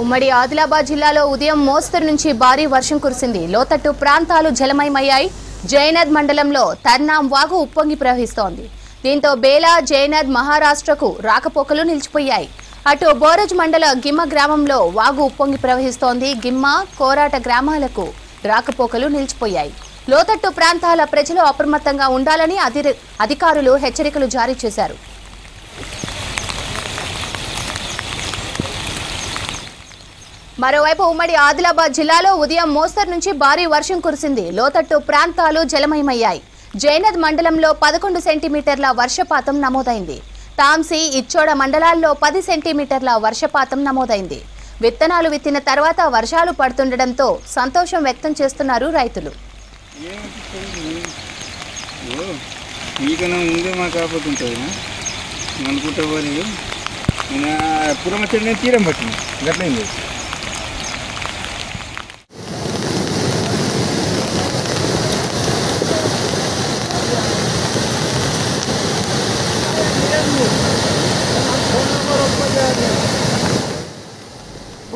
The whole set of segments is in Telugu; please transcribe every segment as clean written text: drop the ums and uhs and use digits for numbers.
ఉమ్మడి ఆదిలాబాద్ జిల్లాలో ఉదయం మోస్తరు నుంచి భారీ వర్షం కురిసింది. లోతట్టు ప్రాంతాలు జలమయమయ్యాయి. జైనద్ మండలంలో తర్నాం వాగు ఉప్పొంగి ప్రవహిస్తోంది. దీంతో బేలా జైనద్ మహారాష్ట్రకు రాకపోకలు నిలిచిపోయాయి. అటు బోరజ్ మండల గిమ్మ గ్రామంలో వాగు ఉప్పొంగి ప్రవహిస్తోంది. గిమ్మ కోరాట గ్రామాలకు రాకపోకలు నిలిచిపోయాయి. లోతట్టు ప్రాంతాల ప్రజలు అప్రమత్తంగా ఉండాలని అధికారులు హెచ్చరికలు జారీ చేశారు. మరోవైపు ఉమ్మడి ఆదిలాబాద్ జిల్లాలో ఉదయం మోస్తరు నుంచి భారీ వర్షం కురిసింది. లోతట్టు ప్రాంతాలు జలమయమయ్యాయి. జైనద్ మండలంలో 11 సెంటీమీటర్ల వర్షపాతం నమోదైంది. తాంసీ ఇచ్చోడ మండలాల్లో 10 సెంటీమీటర్ల వర్షపాతం నమోదైంది. విత్తనాలు విత్తిన తర్వాత వర్షాలు పడుతుండటంతో సంతోషం వ్యక్తం చేస్తున్నారు రైతులు.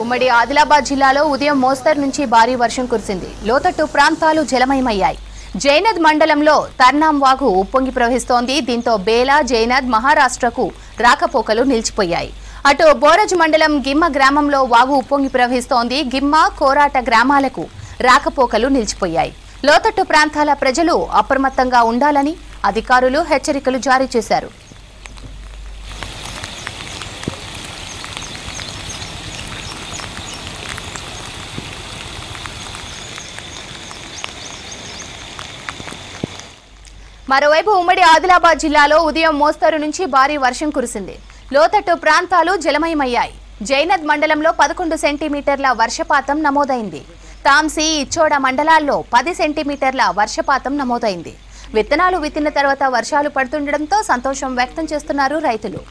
ఉమ్మడి ఆదిలాబాద్ జిల్లాలో ఉదయం మోస్తరు నుంచి భారీ వర్షం కురిసింది. లోతట్టు ప్రాంతాలు జలమయమయ్యాయి. జైనద్ మండలంలో తర్నాం వాగు ఉప్పొంగి ప్రవహిస్తోంది. దీంతో బేలా జైనద్ మహారాష్ట్రకు రాకపోకలు నిలిచిపోయాయి. అటు బోరజ్ మండలం గిమ్మ గ్రామంలో వాగు ఉప్పొంగి ప్రవహిస్తోంది. గిమ్మ కోరాట గ్రామాలకు రాకపోకలు నిలిచిపోయాయి. లోతట్టు ప్రాంతాల ప్రజలు అప్రమత్తంగా ఉండాలని అధికారులు హెచ్చరికలు జారీ చేశారు. మరోవైపు ఉమ్మడి ఆదిలాబాద్ జిల్లాలో ఉదయం మోస్తరు నుంచి భారీ వర్షం కురిసింది. లోతట్టు ప్రాంతాలు జలమయమయ్యాయి. జైనద్ మండలంలో 11 సెంటీమీటర్ల వర్షపాతం నమోదైంది. తాంసీ ఇచ్చోడ మండలాల్లో 10 సెంటీమీటర్ల వర్షపాతం నమోదైంది. విత్తనాలు విత్తిన తర్వాత వర్షాలు పడుతుండటంతో సంతోషం వ్యక్తం చేస్తున్నారు రైతులు.